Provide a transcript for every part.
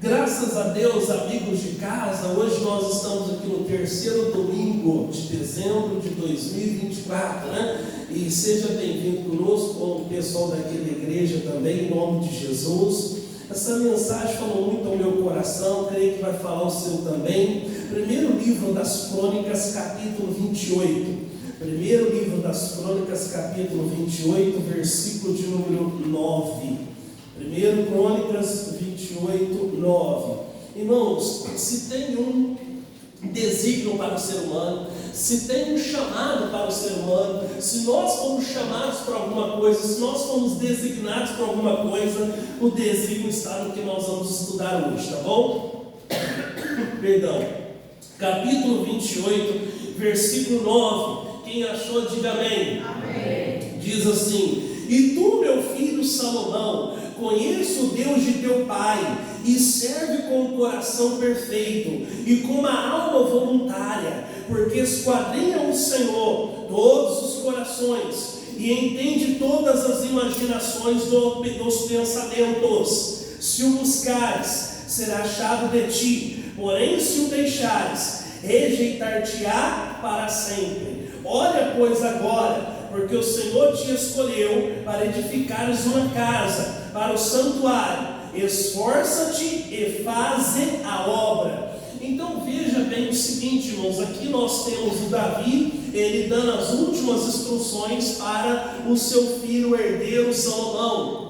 Graças a Deus, amigos de casa, hoje nós estamos aqui no terceiro domingo de dezembro de 2024, né? E seja bem-vindo conosco, com o pessoal daqui da igreja também, em nome de Jesus. Essa mensagem falou muito ao meu coração, creio que vai falar o seu também. Primeiro livro das Crônicas, capítulo 28. Primeiro livro das Crônicas, capítulo 28, versículo de número 9. Primeiro Crônicas 28, 9. Irmãos, se tem um desígnio para o ser humano, se tem um chamado para o ser humano, se nós fomos chamados para alguma coisa, se nós fomos designados para alguma coisa, o desígnio está no que nós vamos estudar hoje, tá bom? Perdão. Capítulo 28, versículo 9. Quem achou, diga amém. Amém. Diz assim: e tu, meu filho Salomão, conheça o Deus de teu pai, e serve com o coração perfeito, e com uma alma voluntária, porque esquadrinha o Senhor todos os corações, e entende todas as imaginações dos pensamentos. Se o buscares, será achado de ti, porém se o deixares, rejeitar-te-á para sempre. Olha, pois, agora, porque o Senhor te escolheu para edificares uma casa para o santuário. Esforça-te e faze a obra. Então veja bem o seguinte, irmãos, aqui nós temos o Davi, ele dando as últimas instruções para o seu filho herdeiro Salomão.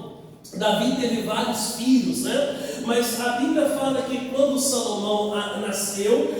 Davi teve vários filhos, né? Mas a Bíblia fala que quando Salomão nasceu,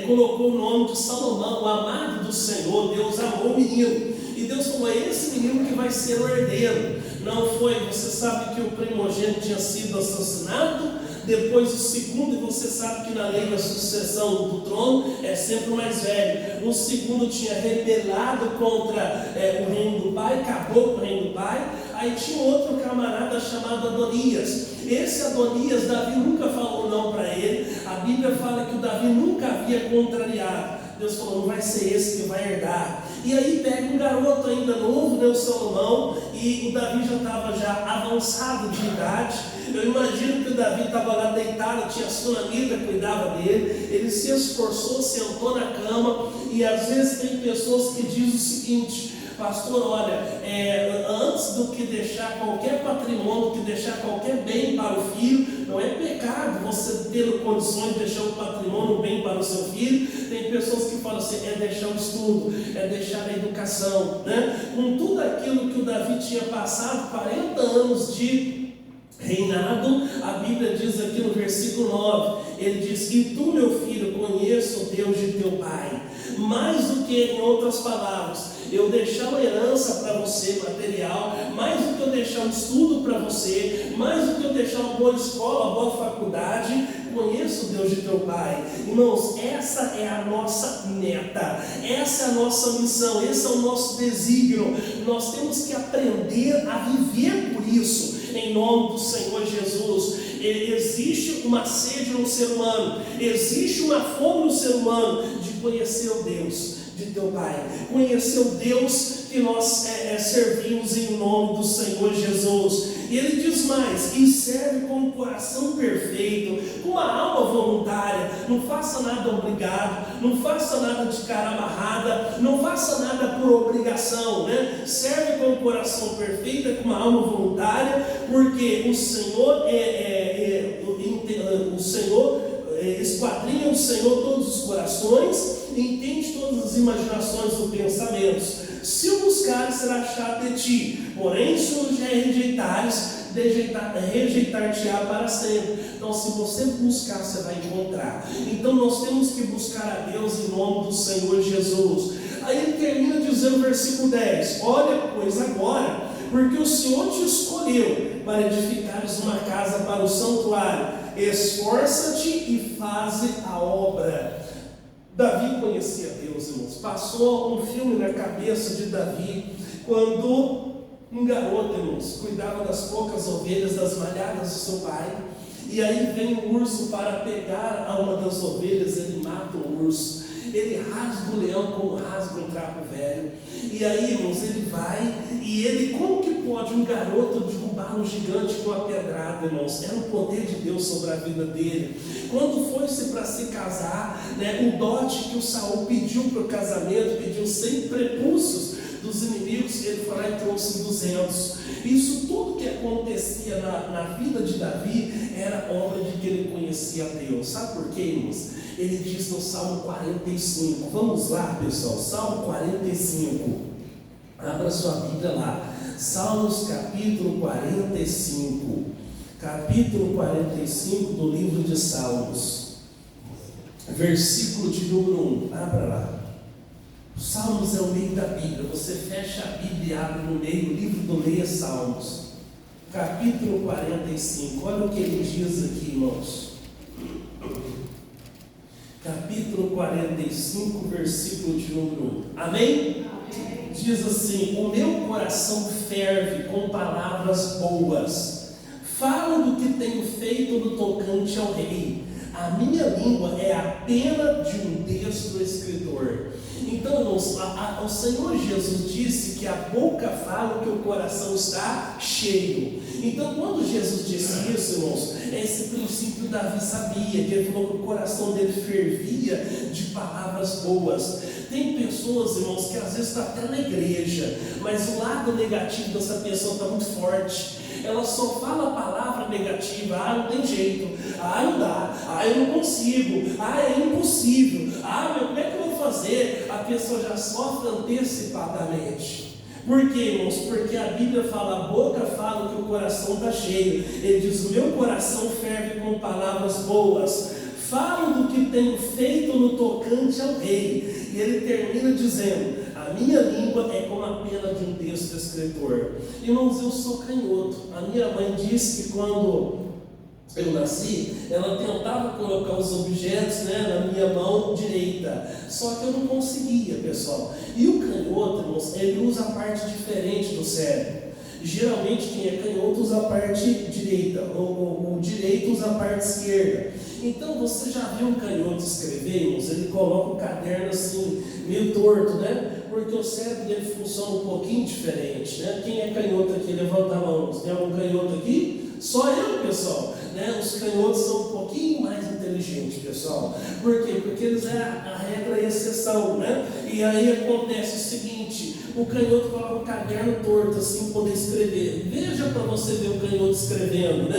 colocou o nome de Salomão, o amado do Senhor. Deus amou o menino, e Deus falou: é esse menino que vai ser o herdeiro. Não foi, você sabe que o primogênito tinha sido assassinado, depois o segundo, e você sabe que na lei da sucessão do trono é sempre o mais velho. O segundo tinha rebelado contra o reino do pai, acabou com o reino do pai. Aí tinha outro camarada chamado Adonias. Esse Adonias, Davi nunca falou não para ele. A Bíblia fala que o Davi nunca havia contrariado. Deus falou: não vai ser esse que vai herdar. E aí pega um garoto ainda novo, né, o Salomão, e o Davi já estava avançado de idade. Eu imagino que o Davi estava lá deitado, tinha a sunamita, cuidava dele. Ele se esforçou, sentou na cama. E às vezes tem pessoas que dizem o seguinte: pastor, olha, antes do que deixar qualquer patrimônio, que deixar qualquer bem para o filho, não é pecado você ter condições de deixar o patrimônio, o bem para o seu filho. Tem pessoas que falam assim: é deixar o estudo, é deixar a educação, né? Com tudo aquilo que o Davi tinha passado, 40 anos de reinado, a Bíblia diz aqui no versículo 9, ele diz: e tu, meu filho, conheça o Deus de teu pai. Mais do que, em outras palavras, eu deixar uma herança para você, material, mais do que eu deixar um estudo para você, mais do que eu deixar uma boa escola, uma boa faculdade, conheça o Deus de teu pai. Irmãos, essa é a nossa meta, essa é a nossa missão, esse é o nosso desígnio. Nós temos que aprender a viver por isso, em nome do Senhor Jesus. Existe uma sede no ser humano, existe uma fome no ser humano de conhecer o Deus de teu pai, conhecer o Deus que nós servimos em nome do Senhor Jesus. E ele diz mais: e serve com o coração perfeito, com a alma voluntária. Não faça nada obrigado, não faça nada de cara amarrada, não faça nada por obrigação, né? Serve com o coração perfeito, com uma alma voluntária, porque o Senhor esquadrinha o Senhor todos os corações, entende todas as imaginações dos pensamentos. Se o buscares, será achado de ti, porém se o rejeitares, rejeitar-te-á para sempre. Então, se você buscar, você vai encontrar. Então nós temos que buscar a Deus em nome do Senhor Jesus. Aí ele termina dizendo no versículo 10: olha, pois, agora, porque o Senhor te escolheu para edificares uma casa para o santuário, esforça-te e faze a obra. Davi conhecia Deus, irmãos. Passou um filme na cabeça de Davi, quando um garoto, irmãos, cuidava das poucas ovelhas, das malhadas do seu pai. E aí vem o urso para pegar a uma das ovelhas, ele mata o urso. Ele rasga o leão como rasga um trapo velho. E aí, irmãos, ele vai e ele, como que pode um garoto derrubar um gigante com uma pedrada, irmãos? Era o poder de Deus sobre a vida dele. Quando foi-se para se casar, o dote que o Saul pediu para o casamento, pediu 100 prepúcios dos inimigos, ele foi lá e trouxe 200. Isso tudo que acontecia na vida de Davi era obra de que ele conhecia Deus. Sabe por quê, irmãos? Ele diz no Salmo 45, vamos lá, pessoal, Salmo 45, abra sua Bíblia lá, Salmos capítulo 45, capítulo 45 do livro de Salmos, versículo de número 1, abra lá. Salmos é o meio da Bíblia, você fecha a Bíblia e abre no meio, o livro do Leia Salmos, capítulo 45, olha o que ele diz aqui, irmãos. Capítulo 45, versículo de número 1. Amém? Amém? Diz assim: o meu coração ferve com palavras boas. Falo do que tenho feito no tocante ao rei. A minha língua é a pena de um destro escritor. Então, irmãos, o Senhor Jesus disse que a boca fala que o coração está cheio. Então, quando Jesus disse isso, irmãos, esse princípio Davi sabia, que ele falou que o coração dele fervia de palavras boas. Tem pessoas, irmãos, que às vezes está até na igreja, mas o lado negativo dessa pessoa está muito forte. Ela só fala a palavra negativa: não tem jeito, não dá, eu não consigo, é impossível, como é que eu vou fazer? A pessoa já sofre antecipadamente. Por quê, irmãos? Porque a Bíblia fala, a boca fala que o coração está cheio. Ele diz: o meu coração ferve com palavras boas. Falo do que tenho feito no tocante ao rei. E ele termina dizendo: a minha língua é como a pena de um destro escritor. Irmãos, eu sou canhoto. A minha mãe disse que quando eu nasci, ela tentava colocar os objetos na minha mão direita, só que eu não conseguia, pessoal. E o canhoto, irmãos, ele usa a parte diferente do cérebro. Geralmente quem é canhoto usa a parte direita, o direito usa a parte esquerda. Então você já viu um canhoto escrever, irmãos? Ele coloca o caderno assim, meio torto, porque o cérebro dele funciona um pouquinho diferente, Quem é canhoto aqui? Levanta a mão. Tem algum canhoto aqui? Só eu, pessoal. Os canhotos são um pouquinho mais inteligentes, pessoal. Por quê? Porque eles é a regra e a exceção, E aí acontece o seguinte: o canhoto coloca o caderno torto assim, poder escrever. Veja para você ver o canhoto escrevendo,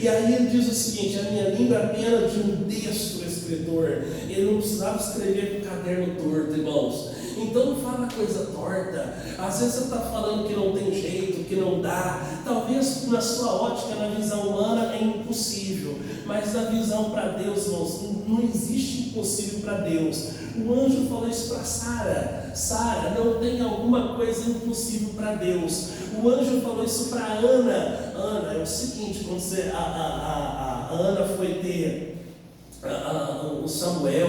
E aí ele diz o seguinte: a minha língua é a pena de um destro escritor. Ele não precisava escrever com o caderno torto, irmãos. Então não fala coisa torta. Às vezes você está falando que não tem jeito, que não dá. Talvez na sua ótica, na visão humana, é impossível. Mas na visão para Deus, irmãos, não existe impossível para Deus. O anjo falou isso para Sara: Sara, não tem alguma coisa impossível para Deus. O anjo falou isso para Ana: Ana, é o seguinte, quando a Ana foi ter o Samuel,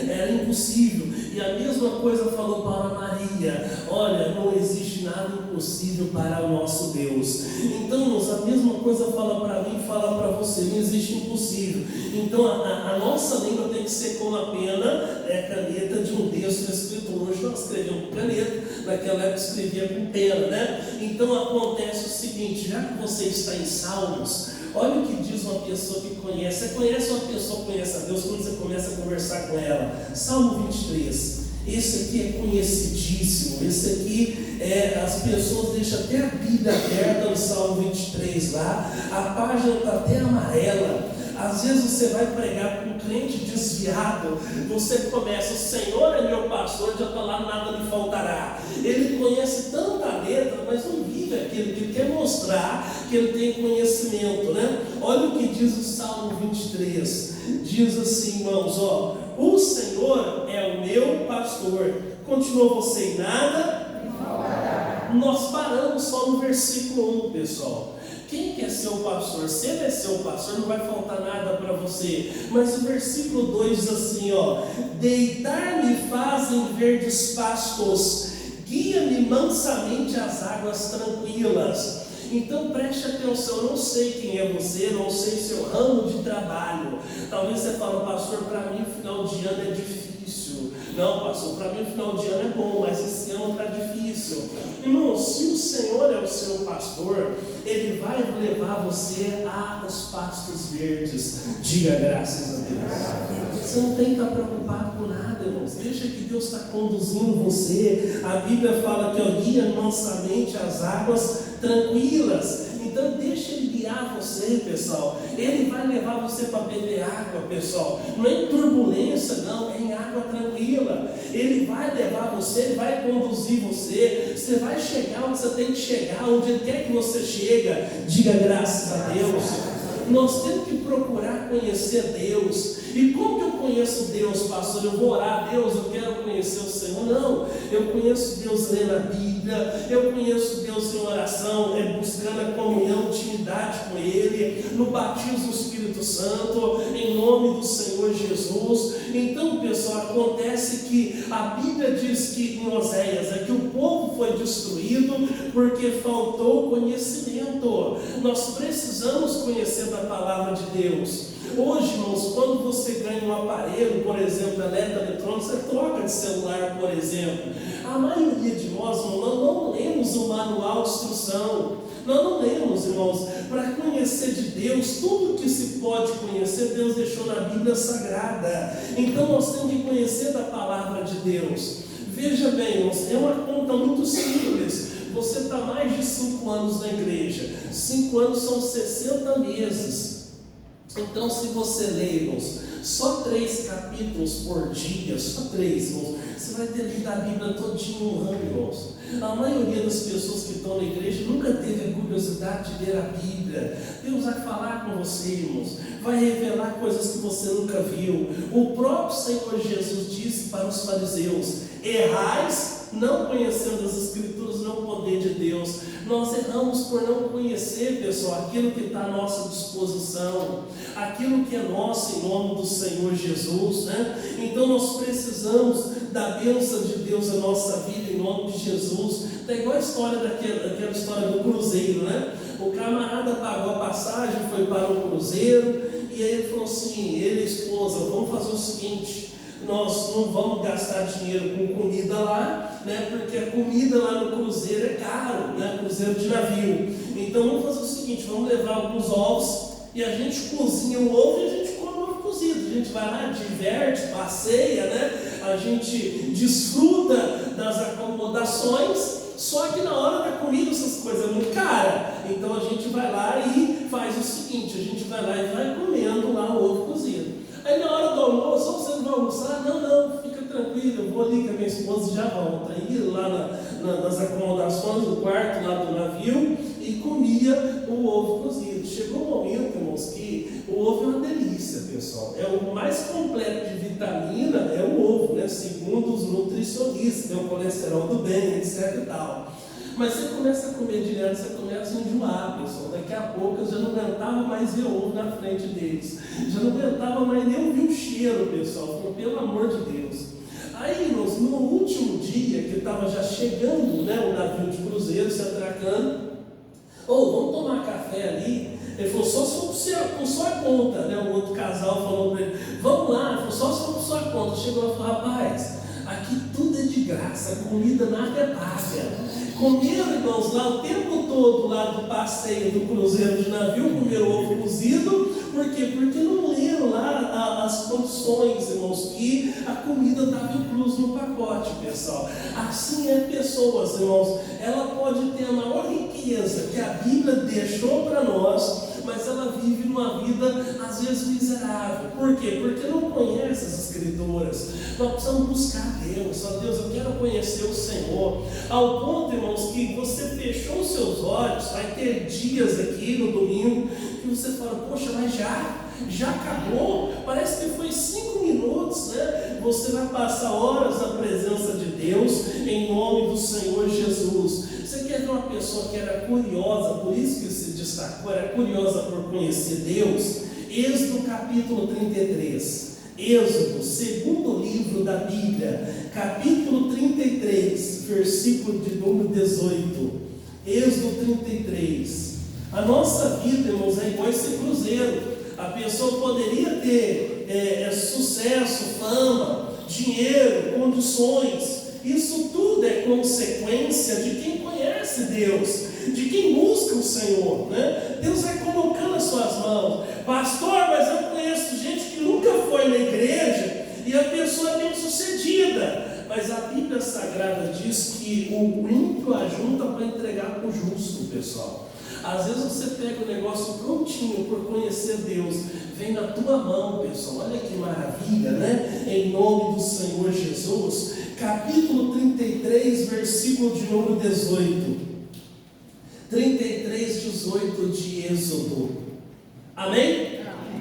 era impossível. E a mesma coisa falou para Maria: olha, não existe nada impossível para o nosso Deus. Então, irmãos, a mesma coisa fala para mim, fala para você: não existe impossível. Então a nossa língua tem que ser como a pena, caneta de um destro escritor. Hoje nós escrevemos com caneta, naquela época escrevia com pena, Então acontece o seguinte: já que você está em Salmos, olha o que diz uma pessoa que conhece. Você conhece uma pessoa que conhece a Deus quando você começa a conversar com ela. Salmo 23. Esse aqui é conhecidíssimo. Esse aqui as pessoas deixam até a Bíblia aberta no Salmo 23 lá. A página está até amarela. Às vezes você vai pregar com um crente desviado, você começa: o Senhor é meu pastor, já está lá, nada lhe faltará. Ele conhece tanta letra, mas não vive aquilo que ele quer mostrar que ele tem conhecimento, Olha o que diz o Salmo 23. Diz assim, irmãos, o Senhor é o meu pastor. Continua você: em nada me faltará. Nós paramos só no versículo 1, pessoal. Quem quer ser o pastor? Se ele é seu pastor, não vai faltar nada para você. Mas o versículo 2 diz assim: deitar-me fazem verdes pastos, guia-me mansamente às águas tranquilas. Então preste atenção, eu não sei quem é você, não sei seu ramo de trabalho. Talvez você fale, pastor, para mim final de ano é difícil. Não, pastor, para mim o final de ano é bom, mas esse ano está difícil. Irmão, se o Senhor é o seu pastor, Ele vai levar você aos pastos verdes. Diga graças a Deus. Você não tem que estar preocupado com nada, irmãos. Deixa que Deus está conduzindo você. A Bíblia fala que guia mansamente as águas tranquilas. Então deixa Ele guiar você, pessoal. Ele vai levar você para beber água, pessoal. Não é em turbulência, não, é em água tranquila. Ele vai levar você, Ele vai conduzir você. Você vai chegar onde você tem que chegar, onde Ele quer que você chega. Diga graças a Deus. Nós temos que procurar conhecer Deus. E como que eu conheço Deus, pastor? Eu vou orar a Deus, eu quero conhecer o Senhor. Não, eu conheço Deus lendo a Bíblia, eu conheço Deus em oração, buscando a comunhão, intimidade com Ele, no batismo do Espírito Santo, em nome do Senhor Jesus. Então, pessoal, acontece que a Bíblia diz que em Oséias é que o povo foi destruído porque faltou conhecimento. Nós precisamos conhecer da palavra de Deus. Hoje, irmãos, quando você ganha um aparelho, por exemplo, eletrônico, você troca de celular, por exemplo. A maioria de nós, irmãos, não lemos o manual de instrução. Nós não lemos, irmãos, para conhecer de Deus, tudo que se pode conhecer, Deus deixou na Bíblia Sagrada. Então nós temos que conhecer da palavra de Deus. Veja bem, irmãos, é uma conta muito simples. Você está mais de 5 anos na igreja. 5 anos são 60 meses. Então, se você lê, irmãos, só 3 capítulos por dia, só 3, irmãos, você vai ter lido a Bíblia todinha um ano, irmãos. A maioria das pessoas que estão na igreja nunca teve a curiosidade de ler a Bíblia. Deus vai falar com você, irmãos, vai revelar coisas que você nunca viu. O próprio Senhor Jesus disse para os fariseus: errais não conhecendo as Escrituras, não o poder de Deus. Nós erramos por não conhecer, pessoal, aquilo que está à nossa disposição, aquilo que é nosso em nome do Senhor Jesus, né? Então nós precisamos da bênção de Deus na nossa vida em nome de Jesus. É igual a história daquela história do cruzeiro, né? O camarada pagou a passagem, foi para o cruzeiro, e aí ele falou assim, ele e a esposa, vamos fazer o seguinte: nós não vamos gastar dinheiro com comida lá, né? Porque a comida lá no cruzeiro é caro, né? Cruzeiro de navio. Então vamos fazer o seguinte: vamos levar alguns ovos e a gente cozinha o ovo e a gente come o ovo cozido. A gente vai lá, diverte, passeia, né? A gente desfruta das acomodações. Só que na hora da comida essas coisas é muito cara. Então a gente vai lá e faz o seguinte: a gente vai lá e vai comendo lá o ovo cozido. Aí na hora do almoço, você não vai almoçar? Não, fica tranquilo, eu vou ali com a minha esposa e já volto. Aí lá nas acomodações do quarto lá do navio e comia o ovo cozido. Chegou um momento, irmãos, que o ovo é uma delícia, pessoal. É o mais completo de vitamina, é o ovo, né? Segundo os nutricionistas, tem o colesterol do bem, etc e tal. Mas você começa a comer direto, você começa a enjoar, pessoal. Daqui a pouco eu já não aguentava mais ver ovo na frente deles. Já não aguentava mais nem ouvir o cheiro, pessoal. Falei, pelo amor de Deus. Aí, irmãos, no último dia, que estava já chegando, né, o navio de cruzeiro, se atracando, vamos tomar café ali. Ele falou, só por sua conta, né? O outro casal falou para ele, vamos lá. Ele falou, só por sua conta. Chegou lá e falou, rapaz, aqui tudo é de graça, comida nada é paga. Comeram, irmãos, lá o tempo todo, lá do passeio do cruzeiro de navio, comeram ovo cozido. Por quê? Porque não leram lá as condições, irmãos, que a comida estava inclusa no pacote, pessoal. Assim é pessoas, irmãos, ela pode ter a maior riqueza que a Bíblia deixou para nós, mas ela vive uma vida, às vezes, miserável. Por quê? Porque não conhece as Escrituras. Nós precisamos buscar Deus. Ó Deus, eu quero conhecer o Senhor. Ao ponto, irmãos, que você fechou os seus olhos, vai ter dias aqui no domingo, que você fala, poxa, mas já acabou? Parece que foi 5 minutos, né? Você vai passar horas na presença de Deus, em nome do Senhor Jesus. Você quer ver uma pessoa que era curiosa, por isso que se destacou, era curiosa por conhecer Deus? Êxodo capítulo 33. Êxodo, segundo livro da Bíblia, capítulo 33, versículo de número 18. Êxodo 33. A nossa vida, irmãos, é igual esse cruzeiro. A pessoa poderia ter sucesso, fama, dinheiro, condições. Isso tudo é consequência de quem conhece Deus, de quem busca o Senhor, né? Deus vai colocando as suas mãos. Pastor, mas eu conheço gente que nunca foi na igreja e a pessoa é bem sucedida. Mas a Bíblia Sagrada diz que o ímpio ajunta para entregar para o justo, pessoal. Às vezes você pega o negócio prontinho por conhecer Deus, vem na tua mão, pessoal. Olha que maravilha, né? Em nome do Senhor Jesus. Capítulo 33, versículo de número 18. 33, 18 de Êxodo. Amém?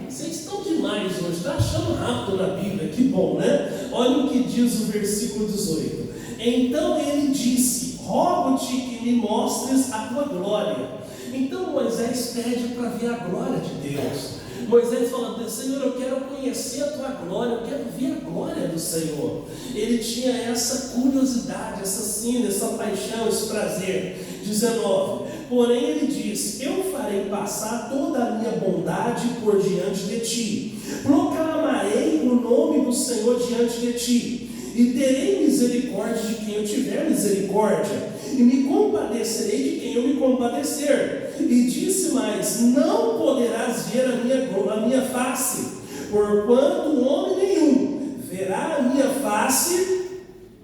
Vocês estão demais hoje, está achando rápido na Bíblia, que bom, né? Olha o que diz o versículo 18. Então ele disse: rogo-te que me mostres a tua glória. Então Moisés pede para ver a glória de Deus. Moisés fala: Senhor, eu quero conhecer a tua glória, eu quero ver a glória do Senhor. Ele tinha essa curiosidade, essa sina, essa paixão, esse prazer. 19. Porém ele diz: eu farei passar toda a minha bondade por diante de ti, proclamarei o nome do Senhor diante de ti, e terei misericórdia de quem eu tiver misericórdia, e me compadecerei de quem eu me compadecer. E disse mais: não poderás ver a minha face, porquanto homem nenhum verá a minha face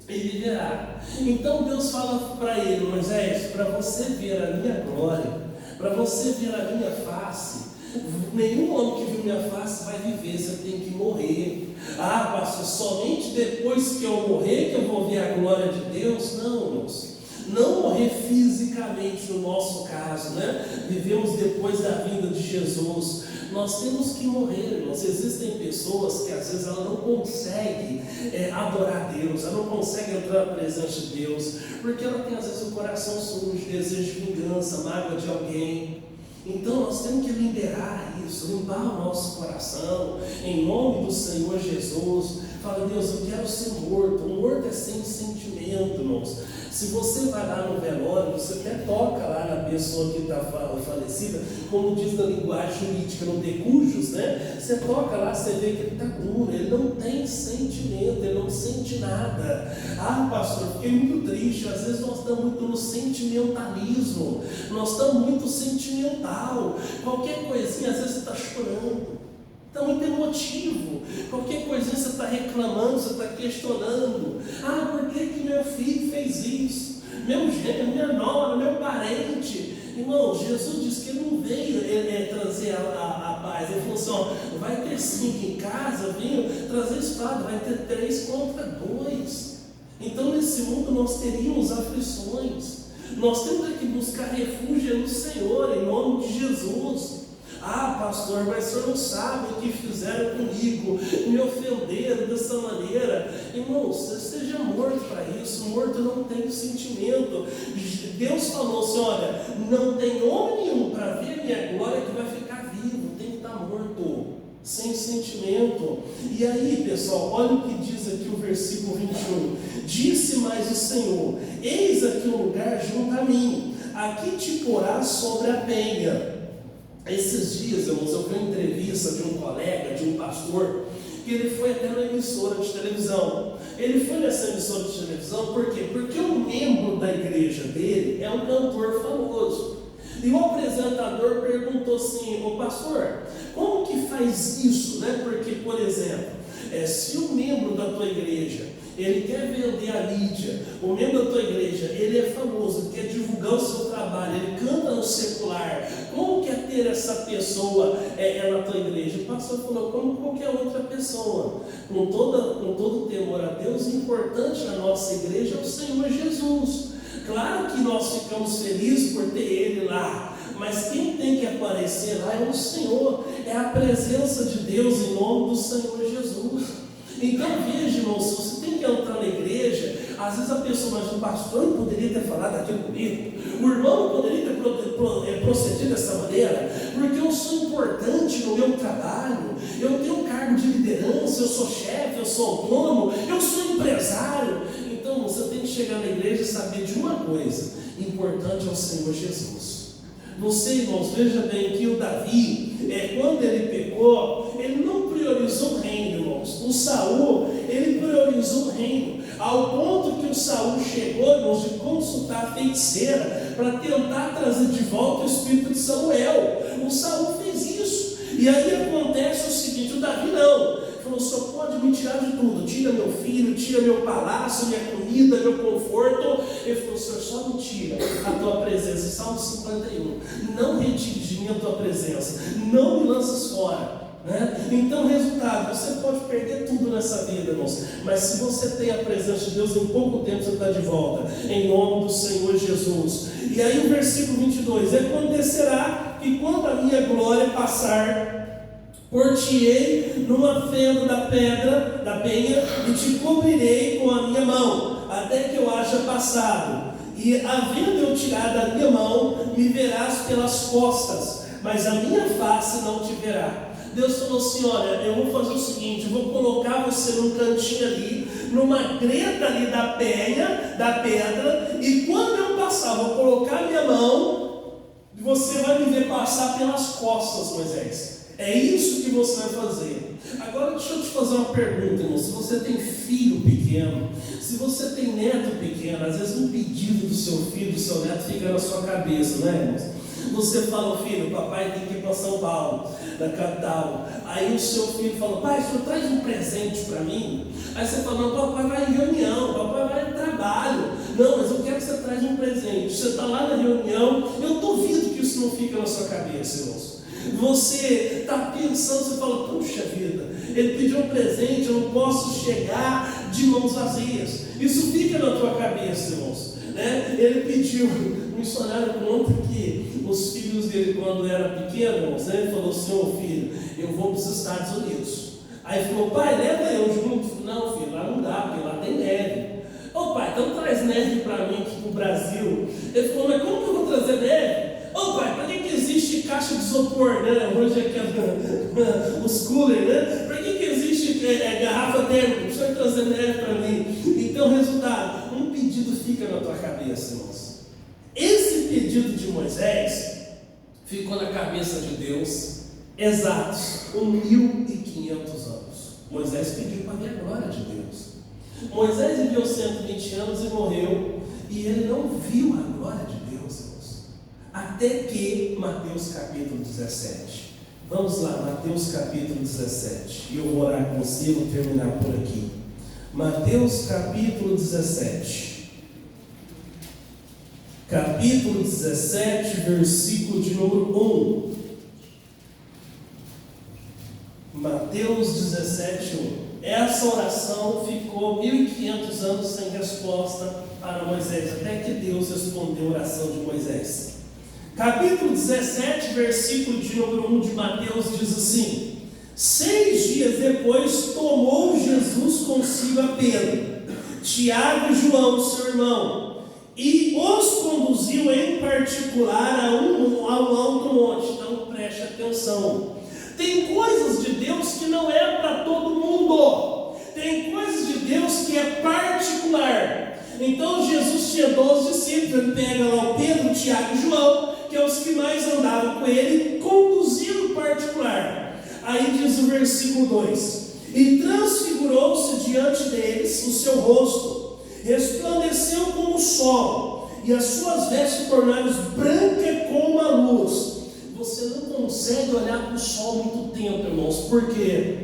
e viverá. Então Deus fala para ele: Moisés, para você ver a minha glória, para você ver a minha face, nenhum homem que viu minha face vai viver, você tem que morrer. Ah, pastor, somente depois que eu morrer que eu vou ver a glória de Deus? Não, irmãos. Não morrer fisicamente no nosso caso, né? Vivemos depois da vinda de Jesus. Nós temos que morrer, irmãos. Existem pessoas que às vezes ela não consegue adorar Deus, ela não consegue entrar na presença de Deus, porque ela tem às vezes o coração sujo, desejo de vingança, mágoa de alguém. Então nós temos que liberar isso, limpar o nosso coração, em nome do Senhor Jesus. Fala: Deus, eu quero ser morto. O morto é sem sentimento, irmãos. Se você vai lá no velório, você até toca lá na pessoa que está falecida, como diz na linguagem jurídica, no decujus, né? Você toca lá, você vê que ele está duro, ele não tem sentimento, ele não sente nada. Ah, pastor, fiquei muito triste. Às vezes nós estamos muito no sentimentalismo, nós estamos muito sentimental. Qualquer coisinha, às vezes você está chorando. Está muito emotivo, qualquer coisinha você está reclamando, você está questionando. Ah, por que meu filho fez isso? Meu gênero, minha nora, meu parente. Irmão, Jesus disse que ele não veio trazer a paz. Ele falou assim: ó, vai ter 5 em casa, eu vim trazer espada, vai ter 3 contra 2. Então nesse mundo nós teríamos aflições. Nós temos que buscar refúgio no Senhor, em nome de Jesus. Ah, pastor, mas o senhor não sabe o que fizeram comigo, me ofenderam dessa maneira. Irmão, seja morto para isso. Morto não tem sentimento. Deus falou assim: olha, não tem homem nenhum para ver a minha glória que vai ficar vivo, tem que estar morto, sem sentimento. E aí, pessoal, olha o que diz aqui o versículo 21. Disse mais o Senhor: eis aqui um lugar junto a mim, aqui te porás sobre a penha. Esses dias, irmãos, eu vi uma entrevista de um colega, de um pastor, que ele foi até uma emissora de televisão. Ele foi nessa emissora de televisão por quê? Porque um membro da igreja dele é um cantor famoso. E o apresentador perguntou assim: ô pastor, como que faz isso, né? Porque, por exemplo, se um membro da tua igreja ele quer vender a mídia, o membro da tua igreja, ele é famoso, quer divulgar o seu trabalho, ele canta no secular, como que é ter essa pessoa na tua igreja? O pastor falou: como qualquer outra pessoa, com todo temor a Deus. O importante na nossa igreja é o Senhor Jesus. Claro que nós ficamos felizes por ter Ele lá, mas quem tem que aparecer lá é o Senhor, é a presença de Deus em nome do Senhor Jesus. Então veja, irmão, se você tem que entrar na igreja, às vezes a pessoa: mas o pastor não poderia ter falado aquilo comigo, o irmão não poderia ter procedido dessa maneira, porque eu sou importante no meu trabalho, eu tenho um cargo de liderança, eu sou chefe, eu sou autônomo, eu sou empresário. Então você tem que chegar na igreja e saber de uma coisa: importante é o Senhor Jesus. Você, irmãos, veja bem que o Davi, quando ele pecou, ele não priorizou o reino, irmãos. O Saul, ele priorizou o reino, ao ponto que o Saul chegou, irmãos, de consultar a feiticeira para tentar trazer de volta o espírito de Samuel. O Saul fez isso. E aí acontece o seguinte: o Davi não. Falou: só pode me tirar de tudo, tira meu filho, tira meu palácio, minha comida, meu conforto. Ele falou: Senhor, só me tira a tua presença. Salmo 51, não retire de mim a tua presença, não me lances fora, né? Então, resultado, você pode perder tudo nessa vida, irmãos, mas se você tem a presença de Deus, em pouco tempo você está de volta, em nome do Senhor Jesus. E aí o versículo 22, acontecerá que quando a minha glória passar, por-te-ei numa fenda da pedra, da penha, e te cobrirei com a minha mão, até que eu haja passado. E havendo eu tirado a minha mão, me verás pelas costas, mas a minha face não te verá. Deus falou assim: olha, eu vou fazer o seguinte, eu vou colocar você num cantinho ali, numa greta ali da penha, da pedra, e quando eu passar, vou colocar a minha mão, e você vai me ver passar pelas costas, Moisés. É isso que você vai fazer. Agora deixa eu te fazer uma pergunta, irmão. Se você tem filho pequeno, se você tem neto pequeno, às vezes um pedido do seu filho, do seu neto fica na sua cabeça, né, irmãos? Você fala: filho, papai tem que ir para São Paulo, da capital. Aí o seu filho fala: pai, o senhor traz um presente para mim? Aí você fala: não, papai vai em reunião, papai vai em trabalho. Não, mas eu quero que você traz um presente. Você está lá na reunião, eu duvido que isso não fica na sua cabeça, irmãos. Você está pensando, você fala: puxa vida, ele pediu um presente, eu não posso chegar de mãos vazias. Isso fica na tua cabeça, irmãos, né? Ele pediu, um missionário conta que os filhos dele, quando era pequeno, irmãos, né? Ele falou: senhor filho, eu vou para os Estados Unidos. Aí ele falou: pai, leva eu junto. Não, filho, lá não dá, porque lá tem neve. Ô pai, então traz neve para mim aqui para o Brasil. Ele falou: mas como que eu vou trazer neve? Ô pai, para que existe caixa de isopor, né? Hoje é que os coolers, né? Para que existe garrafa térmica? Deixa eu trazer neve para mim. Então, resultado, um pedido fica na tua cabeça, irmãos. Esse pedido de Moisés ficou na cabeça de Deus exatos 1.500 anos. Moisés pediu para ver a glória de Deus. Moisés viveu 120 anos e morreu, e ele não viu a glória de Deus, irmãos, até que Mateus capítulo 17. Vamos lá, Mateus capítulo 17. E eu vou orar com você, vou terminar por aqui. Mateus capítulo 17. Capítulo 17, versículo de número 1. Mateus 17, 1. Essa oração ficou 1.500 anos sem resposta para Moisés, até que Deus respondeu a oração de Moisés. Capítulo 17, versículo de número 1 de Mateus diz assim: 6 dias depois tomou Jesus consigo a Pedro, Tiago e João, seu irmão, e os conduziu em particular ao alto monte. Então preste atenção. Tem coisas de Deus que não é para todo mundo. Tem coisas de Deus que é particular. Então Jesus tinha 12 discípulos. Ele pega lá o Pedro, Tiago e João, que é os que mais andavam com ele, conduzindo particular. Aí diz o versículo 2: e transfigurou-se diante deles o seu rosto, resplandeceu como o sol, e as suas vestes tornaram brancas como a luz. Você não consegue olhar para o sol muito tempo, irmãos. Por quê?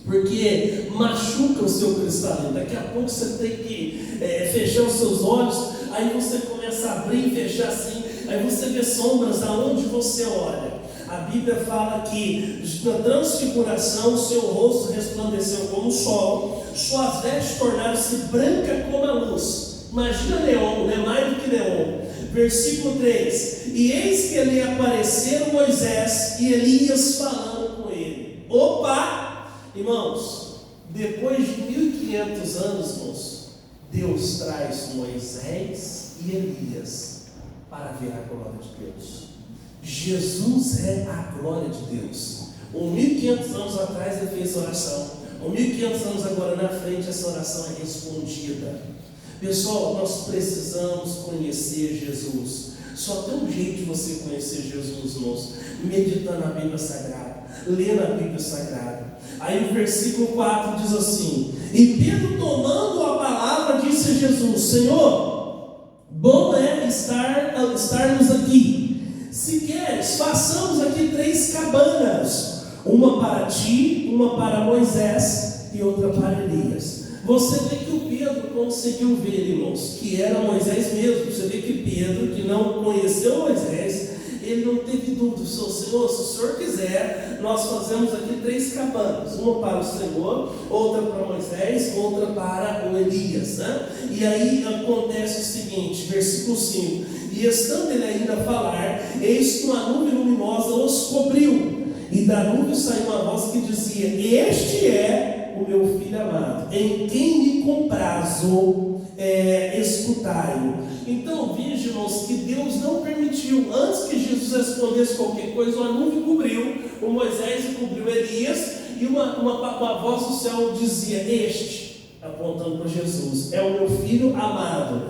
Porque machuca o seu cristalino. Daqui a pouco você tem que fechar os seus olhos. Aí você começa a abrir e fechar assim. Aí você vê sombras aonde você olha. A Bíblia fala que na transfiguração o seu rosto resplandeceu como o sol, suas vestes tornaram-se brancas como a luz. Imagina neon, né? Mais do que neon. Versículo 3: e eis que lhe apareceram Moisés e Elias falando com ele. Opa! Irmãos, depois de 1.500 anos, irmãos, Deus traz Moisés e Elias para ver a glória de Deus. Jesus é a glória de Deus. 1.500 anos atrás ele fez oração. 1.500 anos agora na frente essa oração é respondida. Pessoal, nós precisamos conhecer Jesus. Só tem um jeito de você conhecer Jesus, irmãos: meditando na Bíblia Sagrada, lendo a Bíblia Sagrada. Aí o versículo 4 diz assim: e Pedro, tomando a palavra, disse a Jesus: Senhor, bom é estarmos aqui. Se queres, façamos aqui 3 cabanas, uma para ti, uma para Moisés e outra para Elias. Você vê que o Pedro conseguiu ver, irmãos, que era Moisés mesmo. Você vê que Pedro, que não conheceu Moisés, ele não teve dúvida. Senhor, se o Senhor quiser, nós fazemos aqui 3 cabanas, uma para o Senhor, outra para Moisés, outra para o Elias, né? E aí acontece o seguinte, versículo 5: e estando ele ainda a falar, eis que uma nuvem luminosa os cobriu, e da nuvem saiu uma voz que dizia: este é o meu filho amado, em quem me comprazo, escutai-o. Então veja, irmãos, que Deus não permitiu, antes que Jesus respondesse qualquer coisa, uma nuvem cobriu o Moisés e cobriu Elias, e uma voz do céu dizia: este, apontando para Jesus, é o meu filho amado,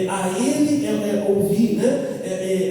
a ele ouvir, né?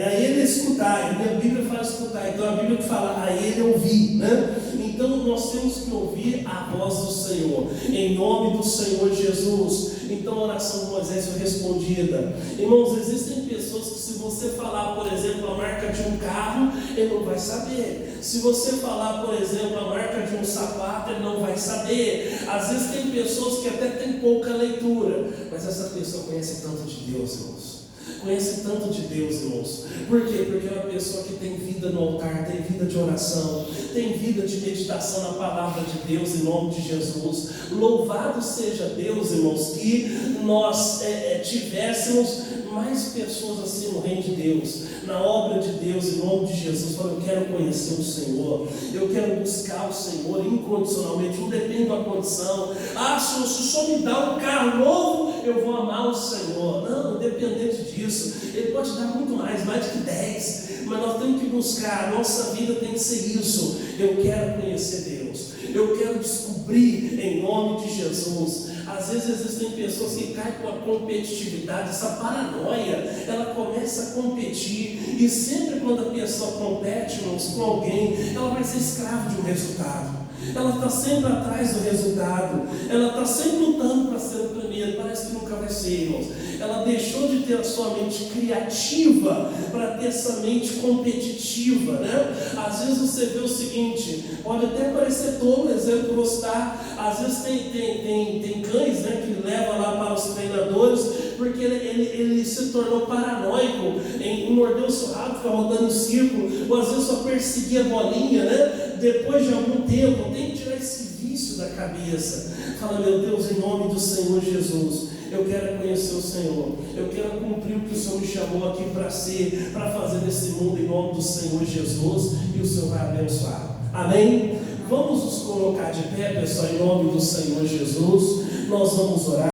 A ele escutar. Minha Bíblia fala escutar, então a Bíblia que fala a ele ouvir, né? Então nós temos que ouvir a voz do Senhor, em nome do Senhor Jesus. Então a oração de Moisés foi respondida. Irmãos, existem pessoas que, se você falar, por exemplo, a marca de um carro, ele não vai saber. Se você falar, por exemplo, a marca de um sapato, ele não vai saber. Às vezes tem pessoas que até têm pouca leitura, mas essa pessoa conhece tanto de Deus, irmãos. Conhece tanto de Deus, irmãos. Por quê? Porque é uma pessoa que tem vida no altar, tem vida de oração, tem vida de meditação na palavra de Deus, em nome de Jesus. Louvado seja Deus, irmãos, que nós tivéssemos mais pessoas assim no reino de Deus, na obra de Deus, em nome de Jesus. Falando: eu quero conhecer o Senhor, eu quero buscar o Senhor incondicionalmente, não depende da condição. Senhor, se o Senhor me dá um carro novo, eu vou amar o Senhor. Não, independente disso, Ele pode dar muito mais de que 10, mas nós temos que buscar, a nossa vida tem que ser isso. Eu quero conhecer Deus, eu quero descobrir em nome de Jesus. Às vezes existem pessoas que caem com a competitividade, essa paranoia, ela começa a competir, e sempre quando a pessoa compete, irmãos, com alguém, ela vai ser escrava de um resultado. Ela está sempre atrás do resultado, ela está sempre lutando para ser o primeiro, parece que nunca vai ser, irmãos. Ela deixou de ter a sua mente criativa para ter essa mente competitiva, né? Às vezes você vê o seguinte, pode até parecer tolo o exemplo que eu vou citar. Às vezes tem cães, né, que leva lá para os treinadores, porque ele se tornou paranoico em morder o seu rabo, ficar rodando em círculo, ou às vezes só perseguir a bolinha, né? Depois de algum tempo, tem que tirar esse vício da cabeça. Fala: meu Deus, em nome do Senhor Jesus, eu quero conhecer o Senhor, eu quero cumprir o que o Senhor me chamou aqui para ser, para fazer nesse mundo, em nome do Senhor Jesus, e o Senhor vai abençoar. Amém? Vamos nos colocar de pé, pessoal, em nome do Senhor Jesus. Nós vamos orar.